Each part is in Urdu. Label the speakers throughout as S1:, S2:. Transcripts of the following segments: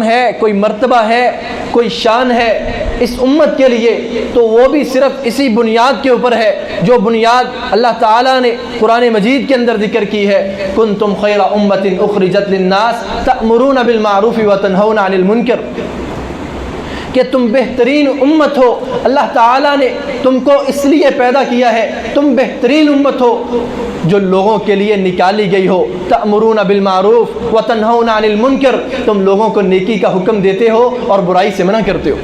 S1: ہے، کوئی مرتبہ ہے، کوئی شان ہے اس امت کے لیے، تو وہ بھی صرف اسی بنیاد کے اوپر ہے جو بنیاد اللہ تعالیٰ نے قرآن مجید کے اندر ذکر کی ہے۔ کنتم خیر امت اخرجت للناس تأمرون بالمعروف وتنہون عن المنکر، کہ تم بہترین امت ہو، اللہ تعالیٰ نے تم کو اس لیے پیدا کیا ہے، تم بہترین امت ہو جو لوگوں کے لیے نکالی گئی ہو۔ تأمرون بالمعروف وتنہون عن المنکر، تم لوگوں کو نیکی کا حکم دیتے ہو اور برائی سے منع کرتے ہو۔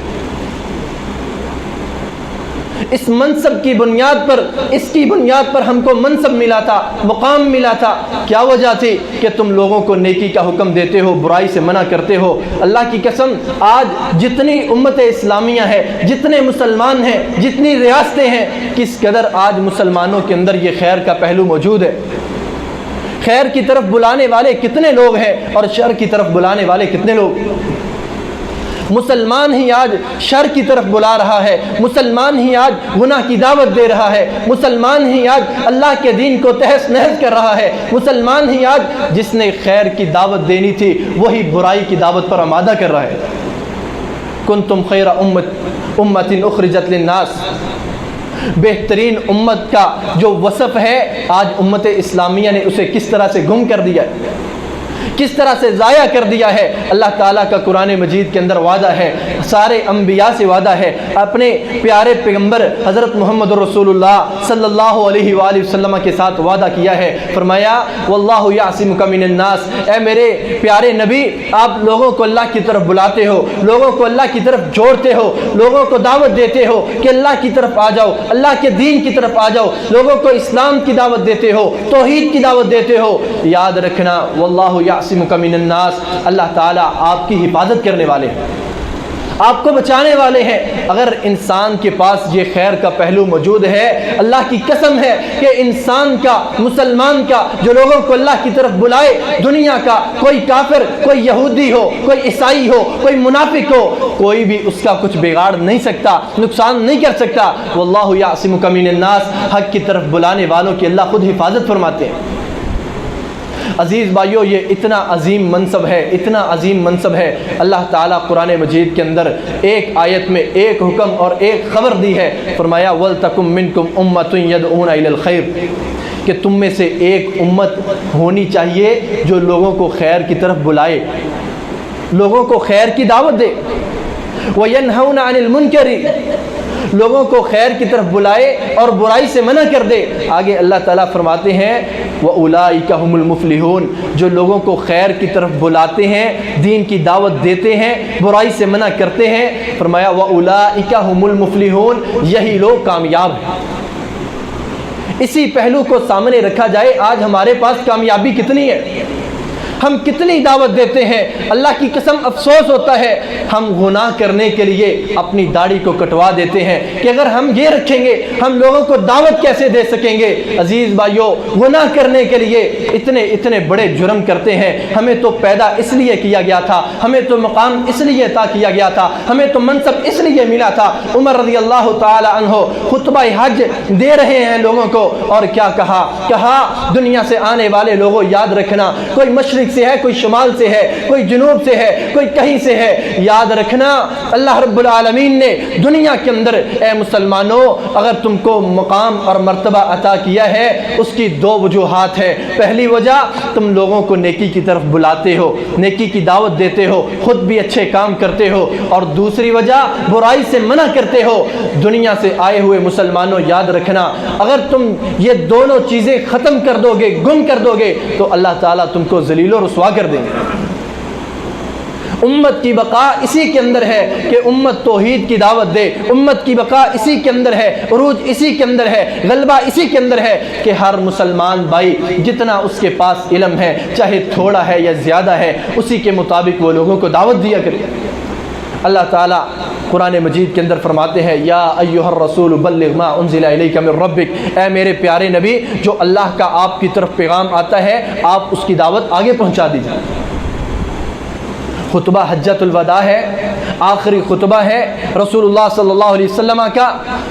S1: اس منصب کی بنیاد پر، اس کی بنیاد پر ہم کو منصب ملا تھا، مقام ملا تھا۔ کیا وجہ تھی؟ کہ تم لوگوں کو نیکی کا حکم دیتے ہو، برائی سے منع کرتے ہو۔ اللہ کی قسم، آج جتنی امت اسلامیہ ہے، جتنے مسلمان ہیں، جتنی ریاستیں ہیں، کس قدر آج مسلمانوں کے اندر یہ خیر کا پہلو موجود ہے۔ خیر کی طرف بلانے والے کتنے لوگ ہیں اور شر کی طرف بلانے والے کتنے لوگ؟ مسلمان ہی آج شر کی طرف بلا رہا ہے، مسلمان ہی آج گناہ کی دعوت دے رہا ہے، مسلمان ہی آج اللہ کے دین کو تہس نہس کر رہا ہے، مسلمان ہی آج جس نے خیر کی دعوت دینی تھی وہی برائی کی دعوت پر آمادہ کر رہا ہے۔ کنتم خیر امت اخرجت للناس، بہترین امت کا جو وصف ہے آج امت اسلامیہ نے اسے کس طرح سے گم کر دیا ہے، کس طرح سے ضائع کر دیا ہے۔ اللہ تعالیٰ کا قرآن مجید کے اندر وعدہ ہے، سارے انبیاء سے وعدہ ہے، اپنے پیارے پیغمبر حضرت محمد رسول اللہ صلی اللہ علیہ وآلہ وسلم کے ساتھ وعدہ کیا ہے۔ فرمایا واللہ یعصمک من الناس، اے میرے پیارے نبی، آپ لوگوں کو اللہ کی طرف بلاتے ہو، لوگوں کو اللہ کی طرف جوڑتے ہو، لوگوں کو دعوت دیتے ہو کہ اللہ کی طرف آ جاؤ، اللہ کے دین کی طرف آ جاؤ، لوگوں کو اسلام کی دعوت دیتے ہو، توحید کی دعوت دیتے ہو۔ یاد رکھنا واللہ یعصمک من الناس، اللہ تعالیٰ آپ کی حفاظت کرنے والے ہیں، آپ کو بچانے والے ہیں۔ اگر انسان کے پاس یہ خیر کا پہلو موجود ہے، اللہ کی قسم ہے کہ انسان کا، مسلمان کا جو لوگوں کو اللہ کی طرف بلائے، دنیا کا کوئی کافر، کوئی یہودی ہو، کوئی عیسائی ہو، کوئی منافق ہو، کوئی بھی اس کا کچھ بگاڑ نہیں سکتا، نقصان نہیں کر سکتا۔ واللہ یعصمک من الناس، حق کی طرف بلانے والوں کی اللہ خود حفاظت فرماتے ہیں۔ عزیز بھائیو، یہ اتنا عظیم منصب ہے، اتنا عظیم منصب ہے۔ اللہ تعالیٰ قرآن مجید کے اندر ایک آیت میں ایک حکم اور ایک خبر دی ہے۔ فرمایا وَلْتَكُمْ مِنْكُمْ أُمَّةٌ يَدْعُونَ إِلَى الْخَيْرِ، کہ تم میں سے ایک امت ہونی چاہیے جو لوگوں کو خیر کی طرف بلائے، لوگوں کو خیر کی دعوت دے۔ وَيَنْهَوْنَ عَنِ الْمُنْكَرِ، لوگوں کو خیر کی طرف بلائے اور برائی سے منع کر دے۔ آگے اللہ تعالیٰ فرماتے ہیں وَأُولَئِكَ هُمُ الْمُفْلِحُونَ، جو لوگوں کو خیر کی طرف بلاتے ہیں، دین کی دعوت دیتے ہیں، برائی سے منع کرتے ہیں۔ فرمایا وَأُولَئِكَ هُمُ الْمُفْلِحُونَ، یہی لوگ کامیاب ہیں۔ اسی پہلو کو سامنے رکھا جائے، آج ہمارے پاس کامیابی کتنی ہے، ہم کتنی دعوت دیتے ہیں۔ اللہ کی قسم افسوس ہوتا ہے، ہم گناہ کرنے کے لیے اپنی داڑھی کو کٹوا دیتے ہیں کہ اگر ہم یہ رکھیں گے ہم لوگوں کو دعوت کیسے دے سکیں گے۔ عزیز بھائیو، گناہ کرنے کے لیے اتنے بڑے جرم کرتے ہیں۔ ہمیں تو پیدا اس لیے کیا گیا تھا، ہمیں تو مقام اس لیے عطا کیا گیا تھا، ہمیں تو منصب اس لیے ملا تھا۔ عمر رضی اللہ تعالی عنہ خطبہ حج دے رہے ہیں لوگوں کو، اور کیا کہا دنیا سے آنے والے لوگوں یاد رکھنا، کوئی مشرق سے ہے، کوئی شمال سے ہے، کوئی جنوب سے ہے، کوئی کہیں سے ہے، یاد رکھنا اللہ رب العالمین نے دنیا کے اندر، اے مسلمانوں، اگر تم کو مقام اور مرتبہ عطا کیا ہے اس کی دو وجوہات ہے۔ پہلی وجہ، تم لوگوں کو نیکی کی طرف بلاتے ہو، نیکی کی دعوت دیتے ہو، خود بھی اچھے کام کرتے ہو، اور دوسری وجہ برائی سے منع کرتے ہو۔ دنیا سے آئے ہوئے مسلمانوں یاد رکھنا، اگر تم یہ دونوں چیزیں ختم کر دو گے، گم کر دو گے، تو اللہ تعالیٰ تم کو ذلیل و رسوا کر دیں گے۔ امت کی بقا اسی کے اندر ہے کہ امت توحید کی دعوت دے، امت کی بقا اسی کے اندر ہے، عروج اسی کے اندر ہے، غلبہ اسی کے اندر ہے کہ ہر مسلمان بھائی جتنا اس کے پاس علم ہے، چاہے تھوڑا ہے یا زیادہ ہے، اسی کے مطابق وہ لوگوں کو دعوت دیا کرے۔ اللہ تعالیٰ قرآن مجید کے اندر فرماتے ہیں یا ایھا الرسول بلغ ما انزل الیک من ربک، اے میرے پیارے نبی، جو اللہ کا آپ کی طرف پیغام آتا ہے آپ اس کی دعوت آگے پہنچا دیجیے۔ خطبہ حجۃ الوداع ہے، آخری خطبہ ہے رسول اللہ صلی اللہ علیہ وسلم کا،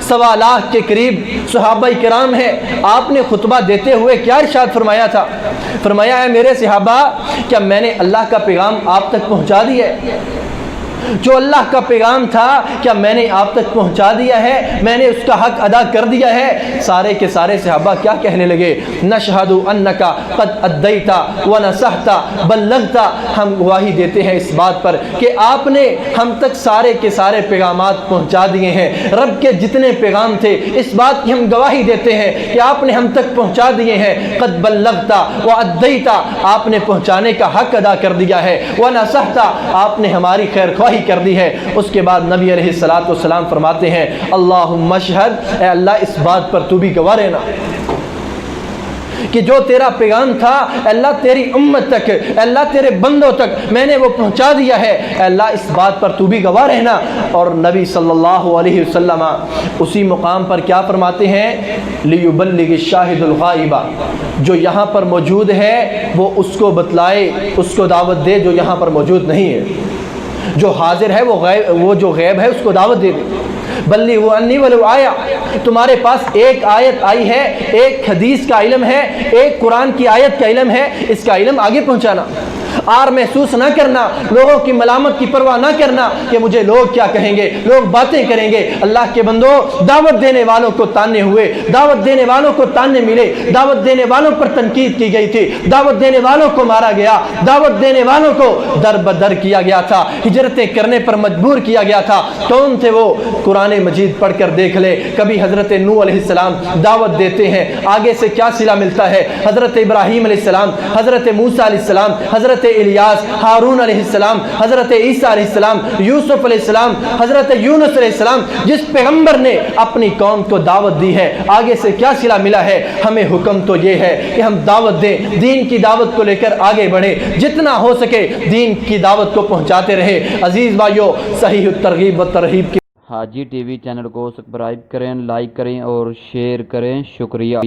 S1: 1.25 لاکھ کے قریب صحابہ کرام ہیں. آپ نے خطبہ دیتے ہوئے کیا ارشاد فرمایا تھا؟ فرمایا ہے میرے صحابہ، کیا میں نے اللہ کا پیغام آپ تک پہنچا دیا ہے؟ جو اللہ کا پیغام تھا کیا میں نے آپ تک پہنچا دیا ہے؟ میں نے اس کا حق ادا کر دیا ہے؟ سارے کے سارے صحابہ کیا کہنے لگے؟ نشہد انک قد ادیت ونصحت بلغت، ہم گواہی دیتے ہیں اس بات پر کہ آپ نے ہم تک سارے کے سارے پیغامات پہنچا دیے ہیں. رب کے جتنے پیغام تھے اس بات کی ہم گواہی دیتے ہیں کہ آپ نے ہم تک پہنچا دیے ہیں. قد بلغت وادیت، آپ نے پہنچانے کا حق ادا کر دیا ہے. ونصحت، آپ نے ہماری خیر خواہی کر دی ہے. اس کے بعد نبی علیہ الصلوۃ والسلام فرماتے ہیں اللہم اشہد، اے اللہ اس بات پر تو بھی گواہ رہنا کہ جو تیرا پیغام تھا اے اللہ تیری امت تک، اے اللہ تیرے بندوں تک میں نے وہ پہنچا دیا ہے. اے اللہ اس بات پر تو بھی گواہ رہنا. اور نبی صلی اللہ علیہ وسلم اسی مقام پر کیا فرماتے ہیں؟ لیبلغ الشاہد الغائب، جو یہاں پر موجود ہے وہ اس کو بتلائے، اس کو دعوت دے جو یہاں پر موجود نہیں ہے. جو حاضر ہے وہ جو غیب ہے اس کو دعوت دے دے. بلغوا انی ولو آیا، تمہارے پاس ایک آیت آئی ہے، ایک حدیث کا علم ہے، ایک قرآن کی آیت کا علم ہے، اس کا علم آگے پہنچانا. آر محسوس نہ کرنا، لوگوں کی ملامت کی پرواہ نہ کرنا کہ مجھے لوگ کیا کہیں گے، لوگ باتیں کریں گے. اللہ کے بندو، دعوت دینے والوں کو تانے ہوئے، دعوت دینے والوں کو تانے ملے، دعوت دینے والوں پر تنقید کی گئی تھی، دعوت دینے والوں کو مارا گیا، دعوت دینے والوں کو در بدر کیا گیا تھا، ہجرتیں کرنے پر مجبور کیا گیا تھا. کون تھے وہ؟ قرآن مجید پڑھ کر دیکھ لے. کبھی حضرت نوح علیہ السلام دعوت دیتے ہیں، آگے سے کیا صلہ ملتا ہے؟ حضرت ابراہیم علیہ السلام، حضرت موسیٰ علیہ السلام، حضرت الیاس، ہارون علیہ السلام، حضرت عیسیٰ علیہ السلام، یوسف علیہ السلام، حضرت یونس علیہ السلام. جس پیغمبر نے اپنی قوم کو دعوت دی ہے آگے سے کیا صلہ ملا ہے؟ ہمیں حکم تو یہ ہے کہ ہم دعوت دیں، دین کی دعوت کو لے کر آگے بڑھیں، جتنا ہو سکے دین کی دعوت کو پہنچاتے رہے. عزیز بھائیو، صحیح الترغیب و ترہیب کی
S2: حاجی ٹی وی چینل کو سبسکرائب کریں، لائک کریں اور شیئر کریں. شکریہ.